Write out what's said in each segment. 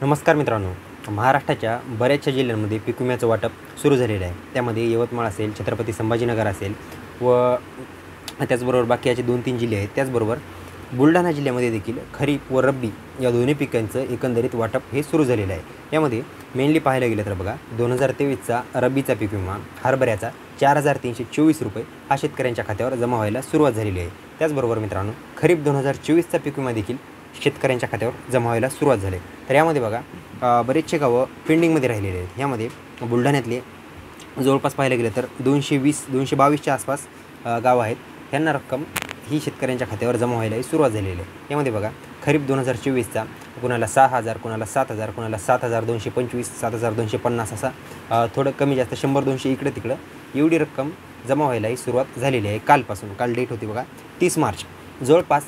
नमस्कार मित्रांनो. महाराष्ट्राच्या बऱ्याचशा जिल्ह्यांमध्ये पीक विम्याचं वाटप सुरू झालेलं आहे. त्यामध्ये यवतमाळ असेल, छत्रपती संभाजीनगर असेल व त्याचबरोबर बाकी याचे 2-3 जिल्हे आहेत. त्याचबरोबर बुलढाणा जिल्ह्यामध्ये देखील खरीप व रब्बी या दोन्ही पिकांचं एकंदरीत वाटप हे सुरू झालेलं आहे. यामध्ये मेनली पाहायला गेलं तर बघा 2023चा रब्बीचा पीक विमा हरभऱ्याचा 4,324 रुपये हा शेतकऱ्यांच्या खात्यावर जमा व्हायला सुरुवात झालेली आहे. त्याचबरोबर मित्रांनो खरीप 2024चा पीक विमा देखील शेतकऱ्यांच्या खात्यावर जमा व्हायला सुरुवात झाली. तर यामध्ये बघा बरेचसे गावं पेंडिंगमध्ये राहिलेले आहेत. यामध्ये बुलढाण्यातले जवळपास पाहायला गेलं तर 222च्या आसपास गावं आहेत. ह्यांना रक्कम ही शेतकऱ्यांच्या खात्यावर जमा व्हायलाही सुरुवात झालेली आहे. यामध्ये बघा खरीप 2024चा कुणाला 6,000, कुणाला 7,000, कुणाला 7,225, 7,250 असा थोडं कमी जास्त 100-200 इकडं तिकडं एवढी रक्कम जमा व्हायलाही सुरुवात झालेली आहे. कालपासून काल डेट होती बघा 30 मार्च. जवळपास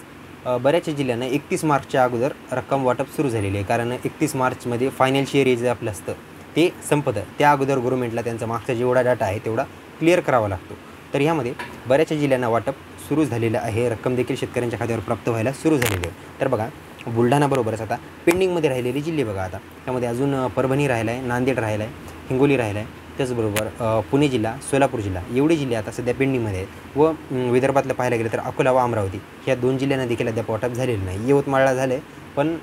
बऱ्याचशा जिल्ह्यांना 31 मार्चच्या अगोदर रक्कम वाटप सुरू झालेली आहे. कारण 31 मार्चमध्ये फायनान्शियल इयर जे आपलं असतं ते संपतं. त्या अगोदर गव्हर्नमेंटला त्यांचा मागचा जेवढा डाटा आहे तेवढा क्लिअर करावा लागतो. तर ह्यामध्ये बऱ्याचशा जिल्ह्यांना वाटप सुरू झालेलं आहे. रक्कम देखील शेतकऱ्यांच्या खात्यावर प्राप्त व्हायला सुरू झालेली आहे. तर बघा बुलढाणाबरोबरच आता पेंडिंगमध्ये राहिलेले जिल्हे बघा. आता त्यामध्ये अजून परभणी राहिला आहे, नांदेड राहिला आहे, हिंगोली राहिला आहे, त्याचबरोबर पुणे जिल्हा, सोलापूर जिल्हा एवढे जिल्हे आता सध्या पेंडिंगमध्ये आहेत. व विदर्भातलं पाहायला गेलं तर अकोला व अमरावती ह्या 2 जिल्ह्यांना देखील अद्याप वाटप झालेलं नाही. यवतमाळला झालं आहे पण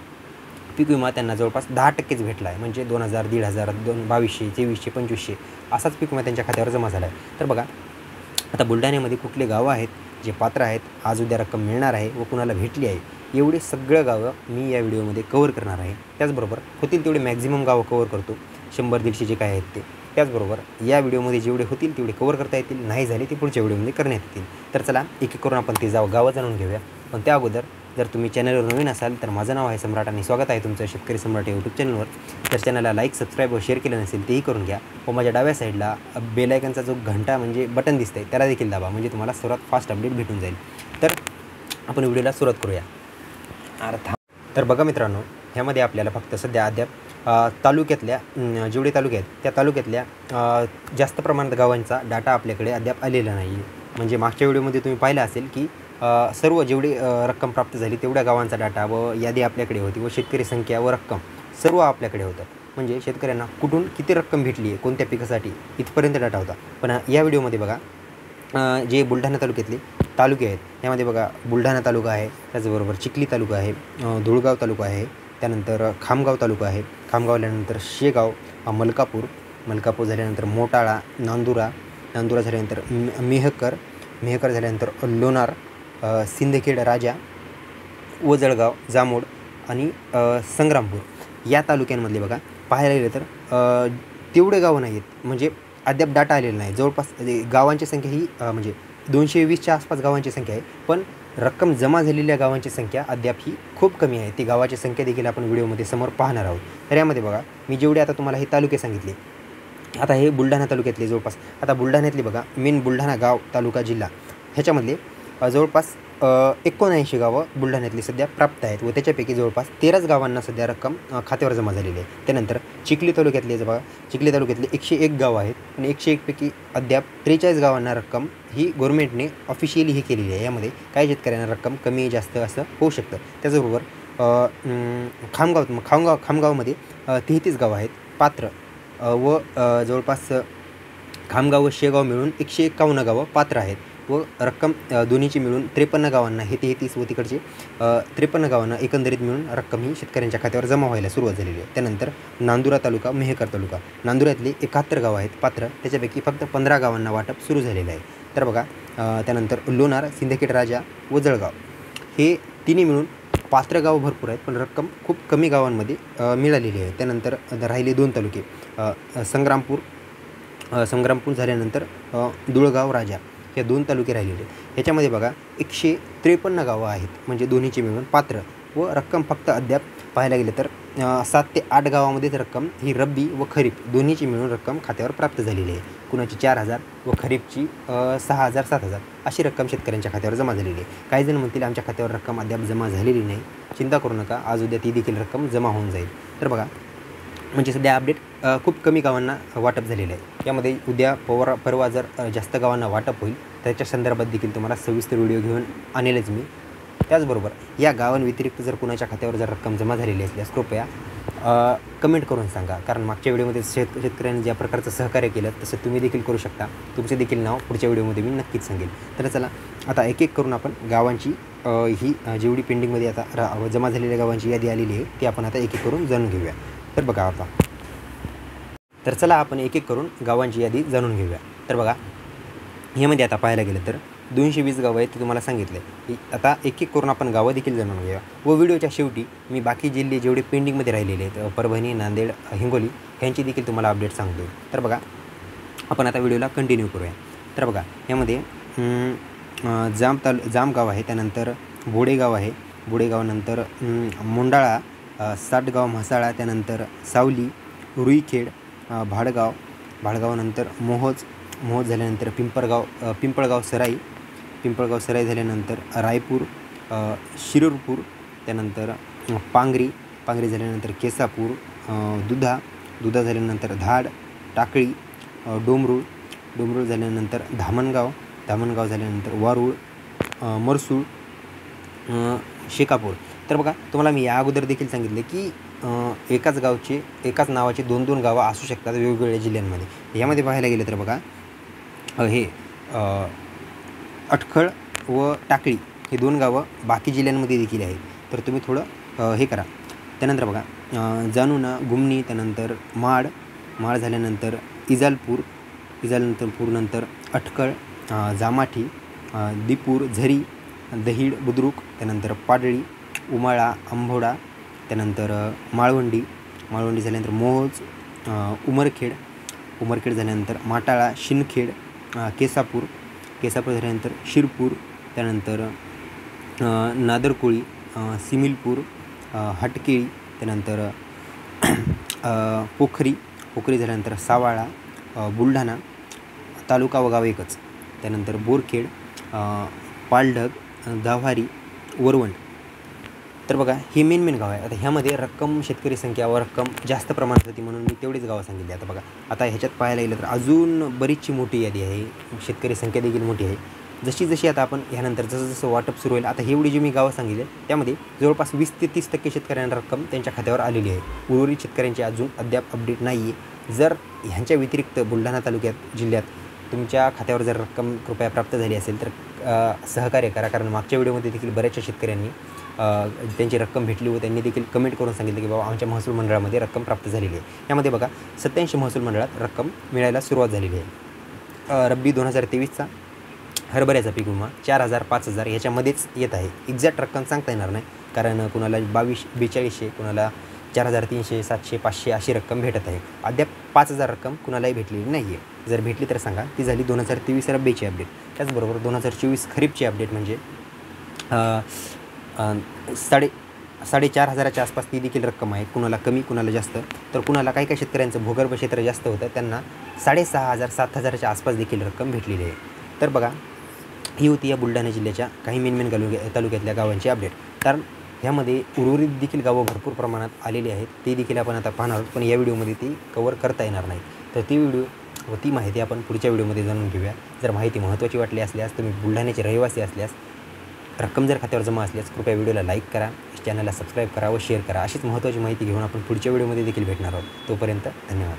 पीक विमा त्यांना जवळपास 10%च भेटला आहे. म्हणजे 2,000, 1,500, 2200, 2300, 2500 असाच पीक विमा त्यांच्या खात्यावर जमा झाला आहे. तर बघा आता बुलढाण्यामध्ये कुठले गावं आहेत जे पात्र आहेत, आज उद्या रक्कम मिळणार आहे व कुणाला भेटली आहे, एवढे सगळं गावं मी या व्हिडिओमध्ये कव्हर करणार आहे. त्याचबरोबर होतील तेवढे मॅक्झिमम गावं कव्हर करतो, 100-150 जे काय आहेत ते. त्याचबरोबर या व्हिडिओमध्ये जेवढे होतील तेवढे कव्हर करता येतील, नाही झाले ते पुढच्या व्हिडिओमध्ये करण्यात येतील. तर चला एक एक करून आपण ते गावं जाणून घेऊया. पण त्या अगोदर जर तुम्ही चॅनलवर नवीन असाल तर माझं नाव आहे सम्राट आणि स्वागत आहे तुमचं शेतकरी सम्राट यूट्यूब चॅनलवर. तर चॅनलला लाईक, सबस्क्राईब व शेअर केलं नसेल तेही करून घ्या. व माझ्या डाव्या साईडला बेल आयकनचा जो घंटा म्हणजे बटन दिसतंय त्याला देखील दाबा, म्हणजे तुम्हाला सर्वात फास्ट अपडेट भेटून जाईल. तर आपण व्हिडिओला सुरुवात करूया. तर बघा मित्रांनो ह्यामध्ये आपल्याला फक्त सध्या अद्याप तालुक्यातल्या जेवढे तालुके आहेत त्या तालुक्यातल्या जास्त प्रमाणात गावांचा डाटा आपल्याकडे अद्याप आलेला नाही. म्हणजे मागच्या व्हिडिओमध्ये तुम्ही पाहिलं असेल की सर्व जेवढी रक्कम प्राप्त झाली तेवढ्या गावांचा डाटा व यादी आपल्याकडे होती व शेतकरी संख्या व रक्कम सर्व आपल्याकडे होतं. म्हणजे शेतकऱ्यांना कुठून किती रक्कम भेटली आहे, कोणत्या पिकासाठी इथपर्यंत डाटा होता. पण या व्हिडिओमध्ये बघा जे बुलढाणा तालुक्यातले तालुके आहेत त्यामध्ये बघा बुलढाणा तालुका आहे, त्याचबरोबर चिखली तालुका आहे, धुळगाव तालुका आहे, त्यानंतर खामगाव तालुका आहे, खामगाव झाल्यानंतर शेगाव, मलकापूर झाल्यानंतर मोटाळा, नांदुरा झाल्यानंतर मेहकर झाल्यानंतर लोणार, सिंदखेड राजा, जळगाव, जामोड आणि संग्रामपूर या तालुक्यांमधले बघा पाहायला गेलं तर तेवढे गावं नाही आहेत. म्हणजे अद्याप डाटा आलेला नाही. जवळपास गावांची संख्या ही म्हणजे 220च्या आसपास गावांची संख्या आहे. पण रक्कम जमा झालेल्या गावांची संख्या अद्याप ही खूप कमी आहे. ती गावाची संख्या देखील आपण व्हिडिओमध्ये समोर पाहणार आहोत. तर यामध्ये बघा मी जेवढे आता तुम्हाला हे तालुके सांगितले, आता हे बुलढाणा तालुक्यातले जवळपास आता बुलढाण्यातले बघा मेन बुलढाणा गाव, तालुका, जिल्हा ह्याच्यामधले जवळपास 79 गावं बुलढाण्यातली सध्या प्राप्त आहेत व त्याच्यापैकी जवळपास 13च गावांना सध्या रक्कम खात्यावर जमा झालेली आहे. त्यानंतर चिखली तालुक्यातले बघा चिखली तालुक्यातले 101 गावं आहेत आणि 101 पैकी अद्याप 43 गावांना रक्कम ही गव्हर्नमेंटने ऑफिशियली हे केलेली आहे. यामध्ये काही शेतकऱ्यांना रक्कम कमी जास्त असं होऊ शकतं. त्याचबरोबर खामगावमध्ये 33 गावं आहेत पात्र व जवळपास खामगाव व शेगाव मिळून 151 गावं पात्र आहेत व रक्कम दोन्हीची मिळून 53 गावांना हे 33 व तिकडचे 53 गावांना एकंदरीत मिळून रक्कम ही शेतकऱ्यांच्या खात्यावर जमा व्हायला सुरुवात झालेली आहे. त्यानंतर नांदुरा तालुका, मेहकर तालुका, नांदुऱ्यातले 71 गावं आहेत पात्र, त्याच्यापैकी फक्त 15 गावांना वाटप सुरू झालेलं आहे. तर बघा त्यानंतर लोणार, सिंदखेड राजा व जळगाव हे तिन्ही मिळून पात्र गावं भरपूर आहेत पण रक्कम खूप कमी गावांमध्ये मिळालेली आहे. त्यानंतर राहिले 2 तालुके संग्रामपूर झाल्यानंतर धुळगाव, राजा या 2 तालुके राहिलेले. ह्याच्यामध्ये बघा 153 गावं आहेत म्हणजे दोन्हीची मिळून पात्र व रक्कम फक्त अद्याप पाहायला गेलं तर 7 ते 8 गावामध्येच रक्कम ही रब्बी व खरीप दोन्हीची मिळून रक्कम खात्यावर प्राप्त झालेली आहे. कुणाची 4,000 व खरीपची 6,000, 7,000 अशी रक्कम शेतकऱ्यांच्या खात्यावर जमा झालेली आहे. काही जण म्हणतील आमच्या खात्यावर रक्कम अद्याप जमा झालेली नाही, चिंता करू नका, आज उद्या ती देखील रक्कम जमा होऊन जाईल. तर बघा म्हणजे सध्या अपडेट खूप कमी गावांना वाटप झालेलं आहे. यामध्ये उद्या परवा जर जास्त गावांना वाटप होईल त्याच्या संदर्भात देखील तुम्हाला सविस्तर व्हिडिओ घेऊन आणेलच मी. त्याचबरोबर या गावांव्यतिरिक्त जर कुणाच्या खात्यावर जर रक्कम जमा झालेली असल्यास कृपया कमेंट करून सांगा, कारण मागच्या व्हिडिओमध्ये शेतकऱ्यांनी ज्या प्रकारचं सहकार्य केलं तसं तुम्ही देखील करू शकता. तुमचे देखील नाव पुढच्या व्हिडिओमध्ये मी नक्कीच सांगेल. तर चला आता एक एक करून आपण गावांची ही जेवढी पेंडिंगमध्ये आता जमा झालेल्या गावांची यादी आलेली आहे ती आपण आता एक एक करून जाणून घेऊया. तर बघा आता, तर चला आपण एक एक करून गावांची यादी जाणून घेऊया. तर बघा, ह्यामध्ये आता पाहायला गेलं तर 220 गावं आहेत ते तुम्हाला सांगितलं आहे. आता एक एक करून आपण गावं देखील जाणून घेऊया व व्हिडिओच्या शेवटी मी बाकी जिल्हे जेवढे पेंडिंगमध्ये राहिलेले आहेत परभणी, नांदेड, हिंगोली ह्यांची देखील तुम्हाला अपडेट सांगतो. तर बघा, आपण आता व्हिडिओला कंटिन्यू करूया. तर बघा, यामध्ये जाम गाव आहे, त्यानंतर बोडेगाव आहे, बोडेगावनंतर मोंडाळा, साटगाव म्हसाळा, त्यानंतर सावली, रुईखेड, भाडगावनंतर मोहोज झाल्यानंतर पिंपळगाव पिंपळगाव सराई झाल्यानंतर रायपूर, शिरूरपूर, त्यानंतर पांगरी झाल्यानंतर केसापूर, दुधा झाल्यानंतर धाड, टाकळी, डोमरूळ झाल्यानंतर धामणगाव झाल्यानंतर वारूळ, मरसूळ, शेकापूर. तर बघा, तुम्हाला मी या अगोदर देखील सांगितले की एकाच नावाचे 2-2 गावं असू शकतात वेगवेगळ्या जिल्ह्यांमध्ये. यामध्ये पाहायला गेलं तर बघा, हे अटखळ व टाकळी हे 2 गावं बाकी जिल्ह्यांमध्ये देखील आहेत. तर तुम्ही थोडं हे करा. त्यानंतर बघा, जानुना, गुमणी, त्यानंतर माड झाल्यानंतर इजालपूर, अटकळ, जामाठी, दीपूर, झरी, दहीड, बुद्रुक, त्यानंतर पाडळी, उमाळा, आंबोडा, त्यानंतर माळवंडी झाल्यानंतर मोहोज, उमरखेड झाल्यानंतर माटाळा, शिंदखेड, केसापूर झाल्यानंतर शिरपूर, त्यानंतर नादरकोळी, सिमिलपूर, हटकेळी, त्यानंतर पोखरी झाल्यानंतर सावाळा, बुलढाणा तालुका व गाव एकच, त्यानंतर बोरखेड, पालढग, गाव्हारी, वरवंड. तर बघा, ही मेन गाव आहे. आता ह्यामध्ये रक्कम शेतकरी संख्या व रक्कम जास्त प्रमाणात होती म्हणून मी तेवढीच गावं सांगितली. आता बघा, आता ह्याच्यात पाहायला गेलं तर अजून बरीचशी मोठी यादी आहे, शेतकरी संख्या देखील मोठी आहे. जशी आता आपण ह्यानंतर जसं वाटप सुरू होईल, आता एवढी जी मी गावं सांगितली त्यामध्ये जवळपास 20 ते 30% शेतकऱ्यांना रक्कम त्यांच्या खात्यावर आलेली आहे. उर्वरित शेतकऱ्यांची अजून अद्याप अपडेट नाही आहे. जर ह्यांच्या व्यतिरिक्त बुलढाणा जिल्ह्यात तुमच्या खात्यावर जर रक्कम कृपया प्राप्त झाली असेल तर सहकार्य करा, कारण मागच्या व्हिडिओमध्ये देखील बऱ्याचशा शेतकऱ्यांनी त्यांची रक्कम भेटली व त्यांनी देखील कमेंट करून सांगितलं की बाबा आमच्या महसूल मंडळामध्ये रक्कम प्राप्त झालेली आहे. यामध्ये बघा, 87 महसूल मंडळात रक्कम मिळायला सुरुवात झालेली आहे. रब्बी 2023चा हरभऱ्याचा पीक विमा 4,000 5,000 याच्यामध्येच येत आहे. एक्झॅक्ट रक्कम सांगता येणार नाही, कारण कुणाला 4200 कुणाला 4,300 700 500 अशी रक्कम भेटत आहे. अद्याप 5,000 रक्कम कुणालाही भेटलेली नाही आहे. जर भेटली तर सांगा. ती झाली 2023 रब्बीची अपडेट. त्याचबरोबर 2024 खरीपची अपडेट म्हणजे 4,500च्या आसपास ती देखील रक्कम आहे. कुणाला कमी, कुणाला जास्त. तर कुणाला काही शेतकऱ्यांचं भूगर्भ क्षेत्र जास्त होतं त्यांना 6,500 7,000च्या आसपास देखील रक्कम भेटलेली आहे. तर बघा, ही होती या बुलढाणा जिल्ह्याच्या काही मेन तालुक्यातल्या गावांची अपडेट. कारण ह्यामध्ये उर्वरित देखील गावं भरपूर प्रमाणात आलेली आहेत, ते देखील आपण आता पाहणार आहोत, पण या व्हिडिओमध्ये ती कवर करता येणार नाही. तर ती माहिती आपण पुढच्या व्हिडिओमध्ये जाणून घेऊया. जर माहिती महत्त्वाची वाटली असल्यास, तुम्ही बुलढाण्याचे रहिवासी असल्यास, रक्कम जर खात्यावर जमा असल्यास कृपया व्हिडिओला लाईक करा, चॅनलला सबस्क्राईब करा व शेअर करा. अशीच महत्त्वाची माहिती घेऊन आपण पुढच्या व्हिडिओमध्ये देखील भेटणार आहोत. तोपर्यंत धन्यवाद.